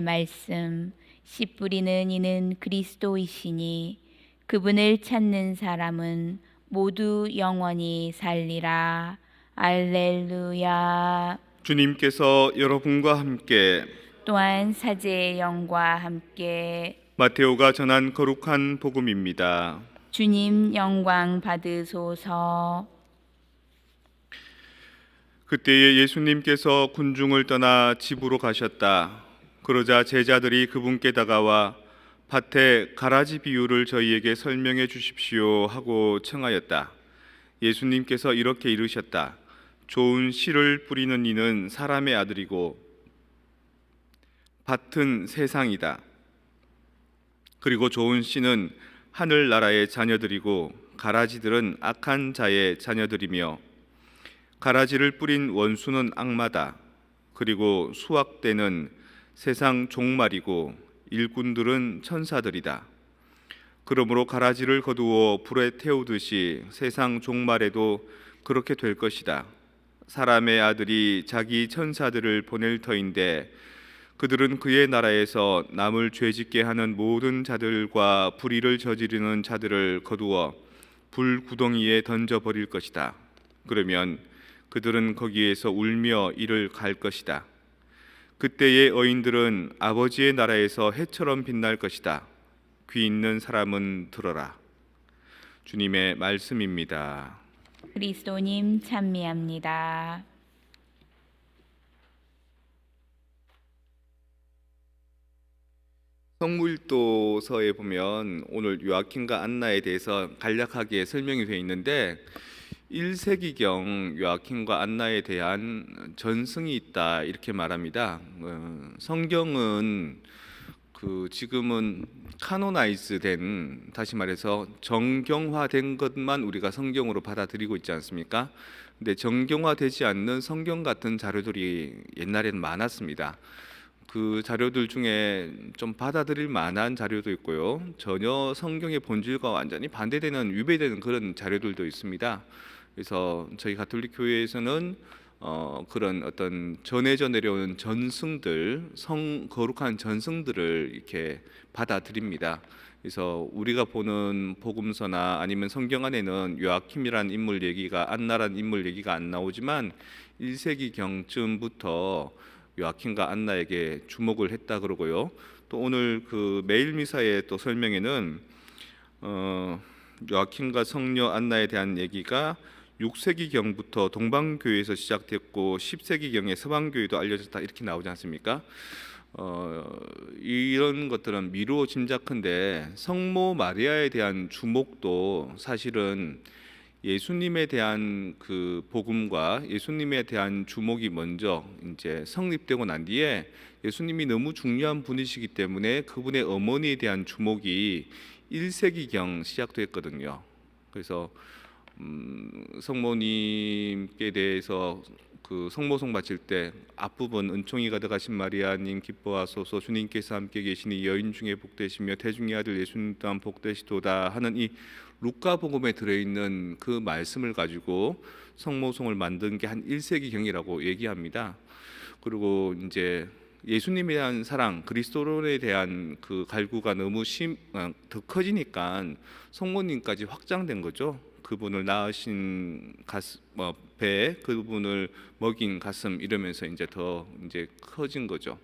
말씀 씨 뿌리는 이는 그리스도이시니 그분을 찾는 사람은 모두 영원히 살리라. 알렐루야. 주님께서 여러분과 함께 또한 사제의 영과 함께 마테오가 전한 거룩한 복음입니다. 주님 영광 받으소서. 그때에 예수님께서 군중을 떠나 집으로 가셨다. 그러자 제자들이 그분께 다가와 밭의 가라지 비유를 저희에게 설명해 주십시오 하고 청하였다. 예수님께서 이렇게 이르셨다. 좋은 씨를 뿌리는 이는 사람의 아들이고 밭은 세상이다. 그리고 좋은 씨는 하늘나라의 자녀들이고 가라지들은 악한 자의 자녀들이며 가라지를 뿌린 원수는 악마다. 그리고 수확되는 세상 종말이고 일꾼들은 천사들이다. 그러므로 가라지를 거두어 불에 태우듯이 세상 종말에도 그렇게 될 것이다. 사람의 아들이 자기 천사들을 보낼 터인데 그들은 그의 나라에서 남을 죄짓게 하는 모든 자들과 불의를 저지르는 자들을 거두어 불 구덩이에 던져버릴 것이다. 그러면 그들은 거기에서 울며 이를 갈 것이다. 그때의 어인들은 아버지의 나라에서 해처럼 빛날 것이다. 귀 있는 사람은 들어라. 주님의 말씀입니다. 그리스도님 찬미합니다. 성무일도서에 보면 오늘 요아킨과 안나에 대해서 간략하게 설명이 되어 있는데 1세기경 요아킨과 안나에 대한 전승이 있다 이렇게 말합니다. 성경은 지금은 카노나이즈된, 다시 말해서 정경화된 것만 우리가 성경으로 받아들이고 있지 않습니까? 근데 정경화되지 않는 성경 같은 자료들이 옛날에는 많았습니다. 그 자료들 중에 좀 받아들일 만한 자료도 있고요. 전혀 성경의 본질과 완전히 반대되는, 위배되는 그런 자료들도 있습니다. 그래서 저희 가톨릭 교회에서는 그런 어떤 전해져 내려오는 전승들, 거룩한 전승들을 이렇게 받아들입니다. 그래서 우리가 보는 복음서나 아니면 성경 안에는 요아킴이라는 인물 얘기가, 안나라는 인물 얘기가 안 나오지만 1세기 경쯤부터 요아킴과 안나에게 주목을 했다 그러고요. 또 오늘 그 매일 미사의 또 설명에는 요아킴과 성녀 안나에 대한 얘기가 6세기경부터 동방교회에서 시작됐고 10세기경에 서방교회도 알려졌다 이렇게 나오지 않습니까? 이런 것들은 미루어 짐작한데 성모 마리아에 대한 주목도 사실은 예수님에 대한 그 복음과 예수님에 대한 주목이 먼저 이제 성립되고 난 뒤에 예수님이 너무 중요한 분이시기 때문에 그분의 어머니에 대한 주목이 1세기경 시작됐거든요. 그래서 성모님께 대해서 그 성모송 바칠 때 앞부분 은총이 가득하신 마리아님 기뻐하소서 주님께서 함께 계시니 여인 중에 복되시며 태중의 아들 예수님 또한 복되시도다 하는 이 루카 복음에 들어있는 그 말씀을 가지고 성모송을 만든 게 한 1세기경이라고 얘기합니다. 그리고 이제 예수님에 대한 사랑, 그리스도론에 대한 그 갈구가 너무 더 커지니까 성모님까지 확장된 거죠. 그분을 낳으신 배, 그분을 먹인 가슴 이러면서 이제 더 이제 커진 거죠.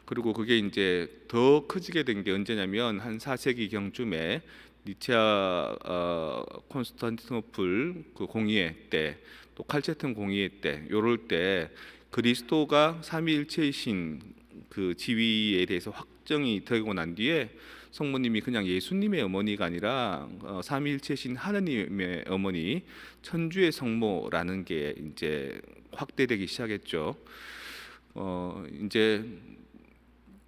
그리고 그게 이제 더 커지게 된 게 언제냐면 한 4세기 경쯤에 니체아 콘스탄티노플 그 공의회 때, 또 칼체튼 공의회 때, 요럴 때 그리스도가 삼위일체이신 그 지위에 대해서 확정이 되고 난 뒤에 성모님이 그냥 예수님의 어머니가 아니라 삼위일체신 하느님의 어머니, 천주의 성모라는 게 이제 확대되기 시작했죠. 이제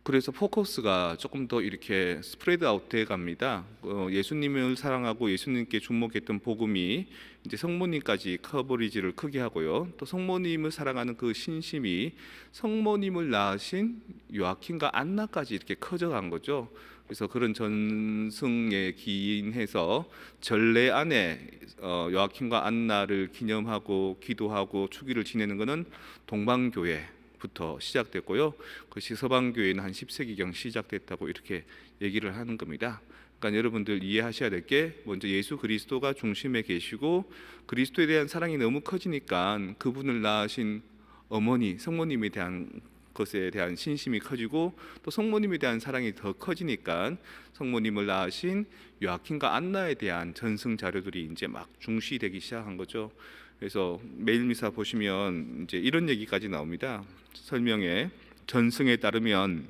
그래서 포커스가 조금 더 이렇게 스프레드 아웃돼 갑니다. 예수님을 사랑하고 예수님께 주목했던 복음이 이제 성모님까지 커버리지를 크게 하고요. 또 성모님을 사랑하는 그 신심이 성모님을 낳으신 요아킴과 안나까지 이렇게 커져간 거죠. 그래서 그런 전승에 기인해서 전례 안에 요아킴과 안나를 기념하고 기도하고 축일을 지내는 것은 동방교회, 부터 시작됐고요. 그것이 서방교회는 한 10세기경 시작됐다고 이렇게 얘기를 하는 겁니다. 그러니까 여러분들 이해하셔야 될 게 먼저 예수 그리스도가 중심에 계시고 그리스도에 대한 사랑이 너무 커지니까 그분을 낳으신 어머니, 성모님에 대한 것에 대한 신심이 커지고 또 성모님에 대한 사랑이 더 커지니까 성모님을 낳으신 요아킨과 안나에 대한 전승 자료들이 이제 막 중시되기 시작한 거죠. 그래서 매일 미사 보시면 이제 이런 얘기까지 나옵니다. 설명에 전승에 따르면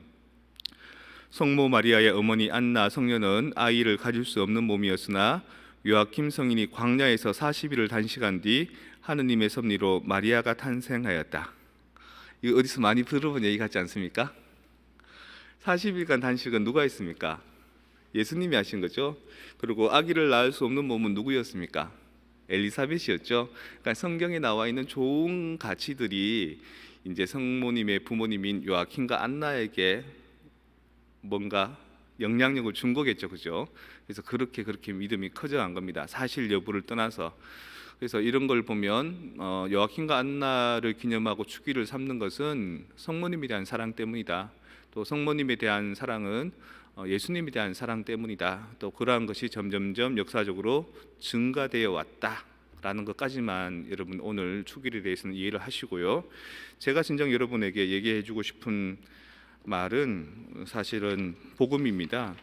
성모 마리아의 어머니 안나 성녀는 아이를 가질 수 없는 몸이었으나 요아킴 성인이 광야에서 40일을 단식한 뒤 하느님의 섭리로 마리아가 탄생하였다. 이거 어디서 많이 들어본 얘기 같지 않습니까? 40일간 단식은 누가 했습니까? 예수님이 하신 거죠. 그리고 아기를 낳을 수 없는 몸은 누구였습니까? 엘리사벳이었죠. 그러니까 성경에 나와 있는 좋은 가치들이 이제 성모님의 부모님인 요아킨과 안나에게 뭔가 영향력을 준 거겠죠, 그죠? 그래서 그렇게 믿음이 커져간 겁니다. 사실 여부를 떠나서. 그래서 이런 걸 보면 요아킨과 안나를 기념하고 축일을 삼는 것은 성모님에 대한 사랑 때문이다. 또 성모님에 대한 사랑은 예수님에 대한 사랑 때문이다. 또 그러한 것이 점점점 역사적으로 증가되어 왔다라는 것까지만 여러분 오늘 축일에 대해서는 이해를 하시고요. 제가 진정 여러분에게 얘기해주고 싶은 말은 사실은 복음입니다.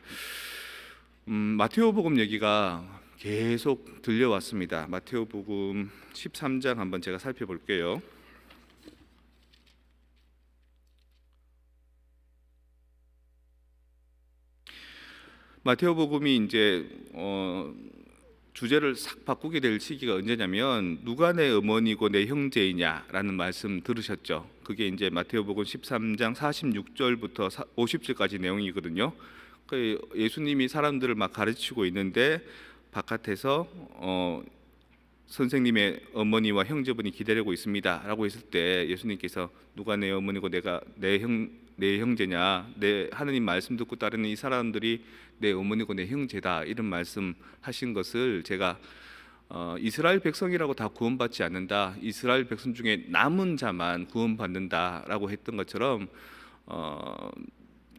마테오복음 얘기가 계속 들려왔습니다. 마테오복음 13장 한번 제가 살펴볼게요. 마테오복음이 이제 주제를 싹 바꾸게 될 시기가 언제냐면 누가 내 어머니고 내 형제이냐라는 말씀 들으셨죠? 그게 이제 마테오복음 13장 46절부터 50절까지 내용이거든요. 그 예수님이 사람들을 막 가르치고 있는데 바깥에서 선생님의 어머니와 형제분이 기다리고 있습니다라고 했을 때 예수님께서 누가 내 어머니고 내가 내 형제냐, 내 하느님 말씀 듣고 따르는 이 사람들이 내 어머니고 내 형제다 이런 말씀하신 것을 제가 이스라엘 백성이라고 다 구원받지 않는다, 이스라엘 백성 중에 남은 자만 구원받는다라고 했던 것처럼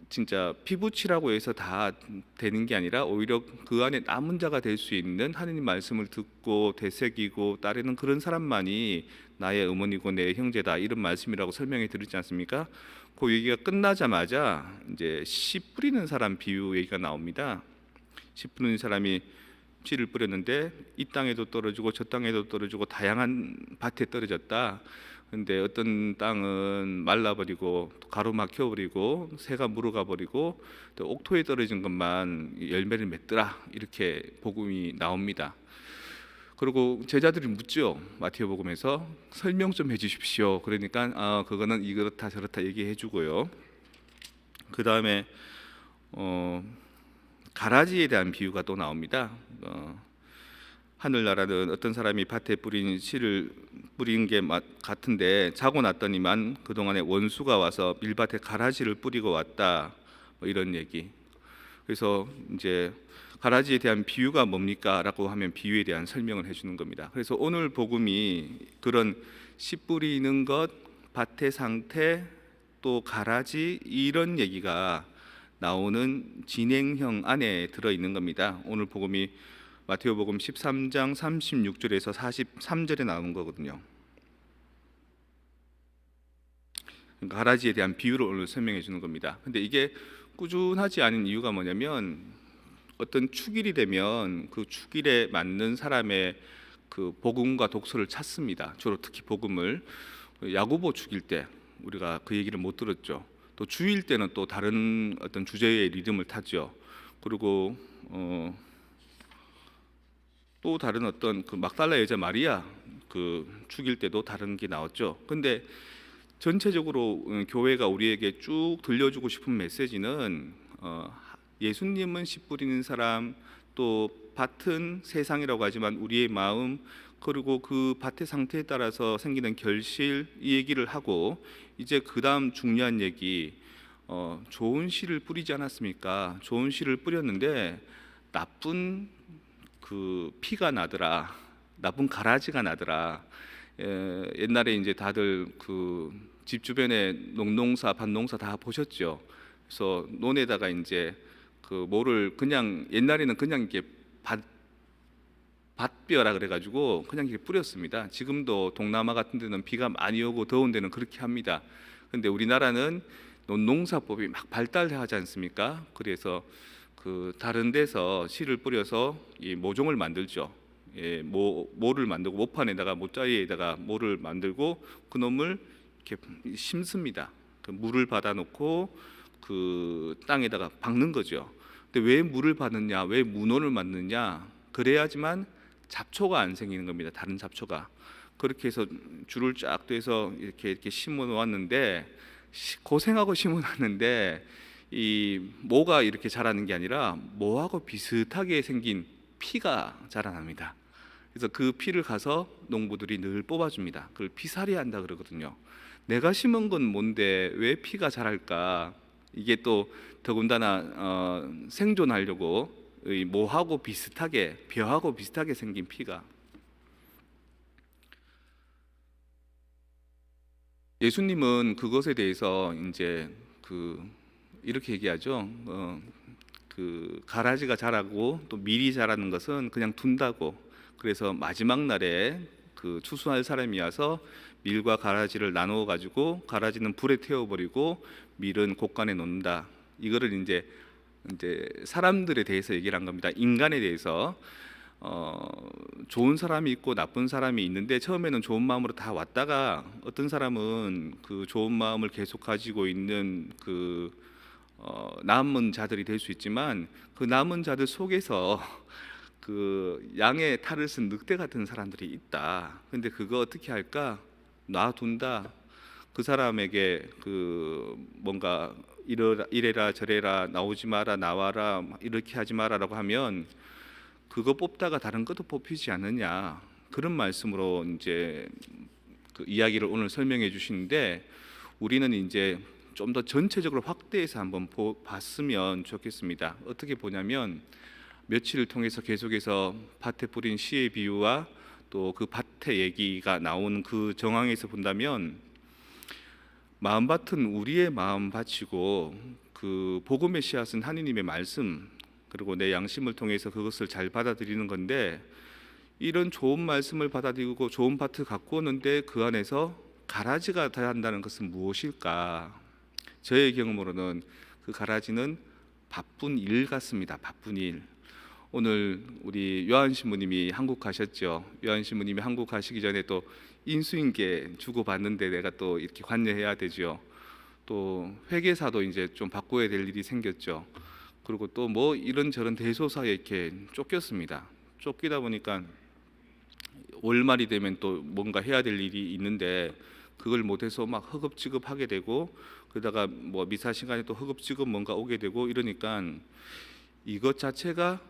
진짜 피부치라고 해서 다 되는 게 아니라 오히려 그 안에 남은 자가 될 수 있는 하느님 말씀을 듣고 되새기고 따르는 그런 사람만이 나의 어머니고 내 형제다 이런 말씀이라고 설명해 드리지 않습니까? 그 얘기가 끝나자마자 이제 씨 뿌리는 사람 비유 얘기가 나옵니다. 씨 뿌리는 사람이 씨를 뿌렸는데 이 땅에도 떨어지고 저 땅에도 떨어지고 다양한 밭에 떨어졌다. 근데 어떤 땅은 말라버리고 가로막혀버리고 새가 물어가버리고 또 옥토에 떨어진 것만 열매를 맺더라 이렇게 복음이 나옵니다. 그리고 제자들이 묻죠. 마태복음에서 설명 좀 해주십시오. 그러니까 그거는 이렇다 저렇다 얘기해주고요. 그 다음에 가라지에 대한 비유가 또 나옵니다. 하늘나라는 어떤 사람이 밭에 뿌린 씨를 뿌린 게 같은데 자고 났더니만 그동안에 원수가 와서 밀밭에 가라지를 뿌리고 왔다 뭐 이런 얘기. 그래서 이제 가라지에 대한 비유가 뭡니까? 라고 하면 비유에 대한 설명을 해주는 겁니다. 그래서 오늘 복음이 그런 씨 뿌리는 것, 밭의 상태, 또 가라지 이런 얘기가 나오는 진행형 안에 들어있는 겁니다. 오늘 복음이 마테오복음 13장 36절에서 43절에 나오는 거거든요. 가라지에 대한 비유를 오늘 설명해 주는 겁니다. 근데 이게 꾸준하지 않은 이유가 뭐냐면 어떤 축일이 되면 그 축일에 맞는 사람의 그 복음과 독서를 찾습니다. 주로 특히 복음을 야고보 축일 때 우리가 그 얘기를 못 들었죠. 또 주일 때는 또 다른 어떤 주제의 리듬을 타죠. 그리고 또 다른 어떤 그 막달라 여자 마리아 그 죽일 때도 다른 게 나왔죠. 근데 전체적으로 교회가 우리에게 쭉 들려주고 싶은 메시지는 예수님은 씨 뿌리는 사람, 또 밭은 세상이라고 하지만 우리의 마음, 그리고 그 밭의 상태에 따라서 생기는 결실, 이 얘기를 하고 이제 그 다음 중요한 얘기, 좋은 씨를 뿌리지 않았습니까? 좋은 씨를 뿌렸는데 나쁜 그 피가 나더라, 나쁜 가라지가 나더라. 옛날에 이제 다들 그 집 주변에 농농사, 밭농사 다 보셨죠. 그래서 논에다가 이제 그 뭐를 그냥 옛날에는 그냥 이렇게 밭벼라 그래가지고 그냥 이렇게 뿌렸습니다. 지금도 동남아 같은 데는 비가 많이 오고 더운 데는 그렇게 합니다. 근데 우리나라는 농사법이 막 발달하지 않습니까? 그래서 그 다른 데서 씨를 뿌려서 이 모종을 만들죠. 모를 만들고 모판에다가 모짜리에다가 모를 만들고 그 놈을 이렇게 심습니다. 그 물을 받아놓고 그 땅에다가 박는 거죠. 근데 왜 물을 받느냐, 왜 문혼을 만드냐? 그래야지만 잡초가 안 생기는 겁니다. 다른 잡초가. 그렇게 해서 줄을 쫙 떼서 이렇게 심어 놓았는데 고생하고 심어 놨는데 이 모가 이렇게 자라는 게 아니라 모하고 비슷하게 생긴 피가 자라납니다. 그래서 그 피를 가서 농부들이 늘 뽑아줍니다. 그걸 피살이 한다 그러거든요. 내가 심은 건 뭔데 왜 피가 자랄까? 이게 또 더군다나 생존하려고 이 모하고 비슷하게 벼하고 비슷하게 생긴 피가. 예수님은 그것에 대해서 이제 이렇게 얘기하죠. 그 가라지가 자라고 또 밀이 자라는 것은 그냥 둔다고. 그래서 마지막 날에 그 추수할 사람이 와서 밀과 가라지를 나누어 가지고 가라지는 불에 태워버리고 밀은 곳간에 놓는다. 이거를 이제 사람들에 대해서 얘기를 한 겁니다. 인간에 대해서 좋은 사람이 있고 나쁜 사람이 있는데 처음에는 좋은 마음으로 다 왔다가 어떤 사람은 그 좋은 마음을 계속 가지고 있는 그 남은 자들이 될 수 있지만 그 남은 자들 속에서 그 양의 탈을 쓴 늑대 같은 사람들이 있다. 근데 그거 어떻게 할까? 놔둔다. 그 사람에게 그 뭔가 이래라 저래라 나오지 마라 나와라 이렇게 하지 마라라고 하면 그거 뽑다가 다른 것도 뽑히지 않느냐, 그런 말씀으로 이제 그 이야기를 오늘 설명해 주시는데 우리는 이제 좀 더 전체적으로 확대해서 한번 봤으면 좋겠습니다. 어떻게 보냐면 며칠을 통해서 계속해서 밭에 뿌린 씨의 비유와 또 그 밭의 얘기가 나온 그 정황에서 본다면 마음밭은 우리의 마음밭이고 그 복음의 씨앗은 하느님의 말씀 그리고 내 양심을 통해서 그것을 잘 받아들이는 건데, 이런 좋은 말씀을 받아들이고 좋은 밭을 갖고 오는데 그 안에서 가라지가 돼야 한다는 것은 무엇일까? 저의 경험으로는 그 가라지는 바쁜 일 같습니다. 바쁜 일. 오늘 우리 요한 신부님이 한국 가셨죠. 요한 신부님이 한국 가시기 전에 또 인수인계 주고 받는데 내가 또 이렇게 관여해야 되죠. 또 회계사도 이제 좀 바꿔야 될 일이 생겼죠. 그리고 또 뭐 이런저런 대소사에 이렇게 쫓겼습니다. 쫓기다 보니까 월말이 되면 또 뭔가 해야 될 일이 있는데 그걸 못해서 막 허겁지겁하게 되고, 그러다가 뭐 미사 시간에 또 허겁지겁 뭔가 오게 되고 이러니까 이것 자체가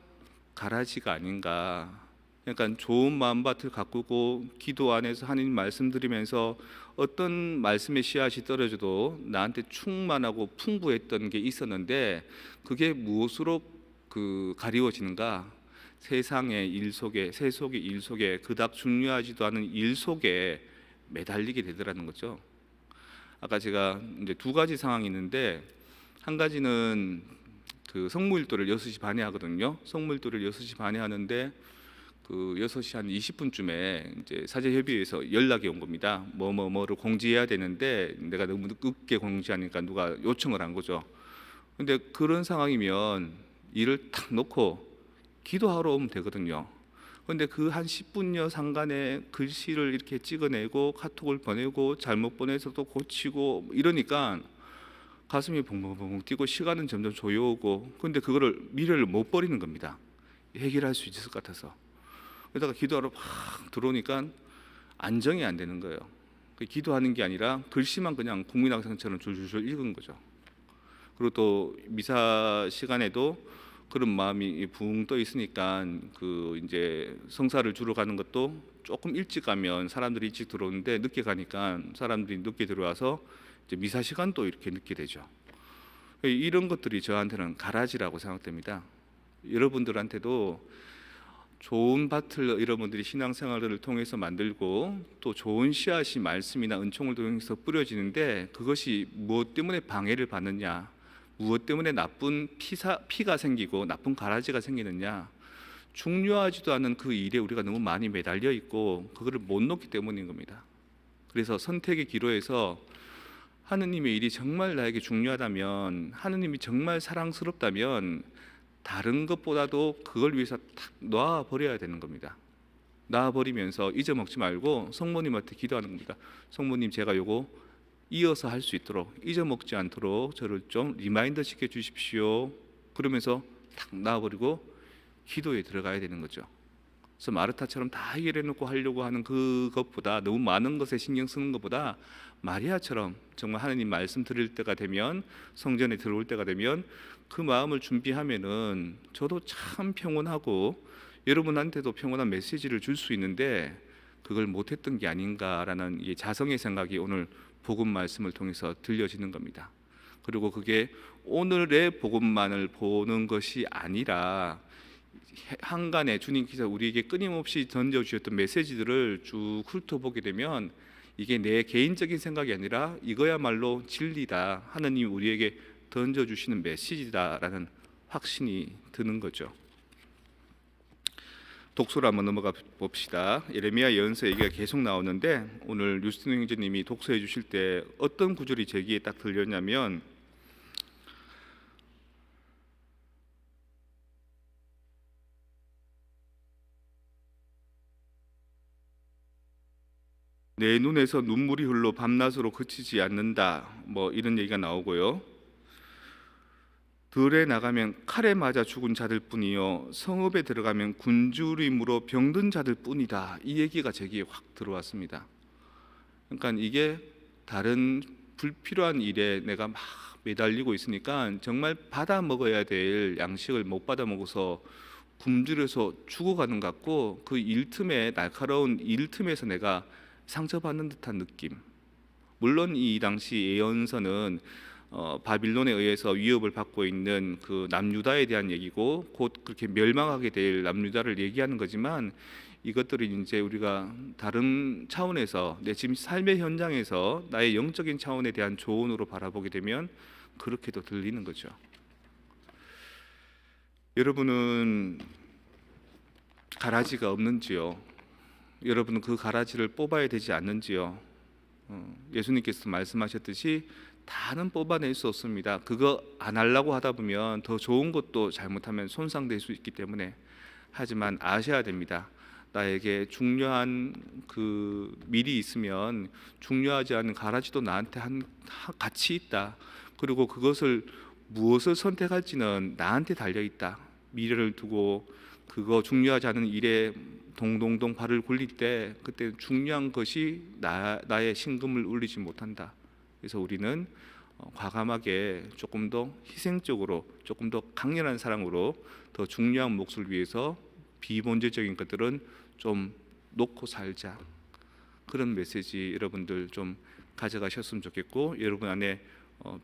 가라지가 아닌가. 그러니까 좋은 마음밭을 가꾸고 기도 안에서 하나님 말씀드리면서 어떤 말씀의 씨앗이 떨어져도 나한테 충만하고 풍부했던 게 있었는데 그게 무엇으로 그 가리워지는가? 세상의 일 속에, 세속의 일 속에, 그닥 중요하지도 않은 일 속에 매달리게 되더라는 거죠. 아까 제가 이제 두 가지 상황이 있는데, 한 가지는 그 성무일도를 6시 반에 하거든요. 성무일도를 6시 반에 하는데 그 6시 한 20분쯤에 이제 사제협의회에서 연락이 온 겁니다. 뭐를 공지해야 되는데 내가 너무 늦게 공지하니까 누가 요청을 한 거죠. 근데 그런 상황이면 일을 탁 놓고 기도하러 오면 되거든요. 근데 그 한 10분여 상간에 글씨를 이렇게 찍어내고 카톡을 보내고 잘못 보내서 또 고치고 이러니까 가슴이 벙벙벙 뛰고 시간은 점점 조여오고, 근데 그거를 미래를 못 버리는 겁니다. 해결할 수 있을 것 같아서. 그러다가 기도하러 막 들어오니까 안정이 안 되는 거예요. 기도하는 게 아니라 글씨만 그냥 국민학생처럼 줄줄줄 읽은 거죠. 그리고 또 미사 시간에도 그런 마음이 붕 떠 있으니까 그 이제 성사를 주러 가는 것도 조금 일찍 가면 사람들이 일찍 들어오는데 늦게 가니까 사람들이 늦게 들어와서 이제 미사 시간도 이렇게 늦게 되죠. 이런 것들이 저한테는 가라지라고 생각됩니다. 여러분들한테도 좋은 밭을 여러분들이 신앙생활을 통해서 만들고 또 좋은 씨앗이 말씀이나 은총을 통해서 뿌려지는데 그것이 무엇 때문에 방해를 받느냐, 무엇 때문에 나쁜 피가 생기고 나쁜 가라지가 생기느냐, 중요하지도 않은 그 일에 우리가 너무 많이 매달려 있고 그거를 못 놓기 때문인 겁니다. 그래서 선택의 기로에서 하느님의 일이 정말 나에게 중요하다면, 하느님이 정말 사랑스럽다면 다른 것보다도 그걸 위해서 탁 놔버려야 되는 겁니다. 놔버리면서 잊어먹지 말고 성모님한테 기도하는 겁니다. 성모님, 제가 요거 이어서 할 수 있도록, 잊어먹지 않도록 저를 좀 리마인더 시켜 주십시오. 그러면서 탁 놔버리고 기도에 들어가야 되는 거죠. 그래서 마르타처럼 다 해결해 놓고 하려고 하는 그것보다, 너무 많은 것에 신경 쓰는 것보다 마리아처럼 정말 하나님 말씀 들을 때가 되면, 성전에 들어올 때가 되면 그 마음을 준비하면은 저도 참 평온하고 여러분한테도 평온한 메시지를 줄 수 있는데 그걸 못했던 게 아닌가라는 이 자성의 생각이 오늘 복음 말씀을 통해서 들려지는 겁니다. 그리고 그게 오늘의 복음만을 보는 것이 아니라 한간에 주님께서 우리에게 끊임없이 던져주셨던 메시지들을 쭉 훑어보게 되면 이게 내 개인적인 생각이 아니라 이거야말로 진리다, 하나님이 우리에게 던져주시는 메시지다라는 확신이 드는 거죠. 독서로 한번 넘어가 봅시다. 예레미야 예언서 얘기가 계속 나오는데 오늘 유스틴 형제님이 독서해 주실 때 어떤 구절이 제 귀에 딱 들렸냐면, 내 눈에서 눈물이 흘러 밤낮으로 그치지 않는다, 뭐 이런 얘기가 나오고요. 들에 나가면 칼에 맞아 죽은 자들 뿐이요 성읍에 들어가면 굶주림으로 병든 자들 뿐이다, 이 얘기가 제기에 확 들어왔습니다. 그러니까 이게 다른 불필요한 일에 내가 막 매달리고 있으니까 정말 받아 먹어야 될 양식을 못 받아 먹어서 굶주려서 죽어가는 것 같고, 그 일 틈에, 날카로운 일 틈에서 내가 상처받는 듯한 느낌. 물론 이 당시 예언서는 바빌론에 의해서 위협을 받고 있는 그 남유다에 대한 얘기고 곧 그렇게 멸망하게 될 남유다를 얘기하는 거지만, 이것들이 이제 우리가 다른 차원에서 내 지금 삶의 현장에서 나의 영적인 차원에 대한 조언으로 바라보게 되면 그렇게도 들리는 거죠. 여러분은 가라지가 없는지요? 여러분은 그 가라지를 뽑아야 되지 않는지요? 예수님께서 말씀하셨듯이 다는 뽑아낼 수 없습니다. 그거 안 하려고 하다 보면 더 좋은 것도 잘못하면 손상될 수 있기 때문에. 하지만 아셔야 됩니다. 나에게 중요한 그 밀이 있으면 중요하지 않은 가라지도 나한테 같이 있다. 그리고 그것을 무엇을 선택할지는 나한테 달려 있다. 미래를 두고 그거 중요하지 않은 일에 동동동 발을 굴릴 때 그때 중요한 것이 나의 심금을 울리지 못한다. 그래서 우리는 과감하게 조금 더 희생적으로, 조금 더 강렬한 사랑으로 더 중요한 몫을 위해서 비본질적인 것들은 좀 놓고 살자. 그런 메시지 여러분들 좀 가져가셨으면 좋겠고, 여러분 안에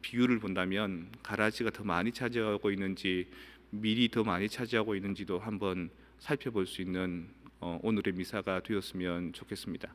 비율을 본다면 가라지가 더 많이 차지하고 있는지 밀이 더 많이 차지하고 있는지도 한번 살펴볼 수 있는 오늘의 미사가 되었으면 좋겠습니다.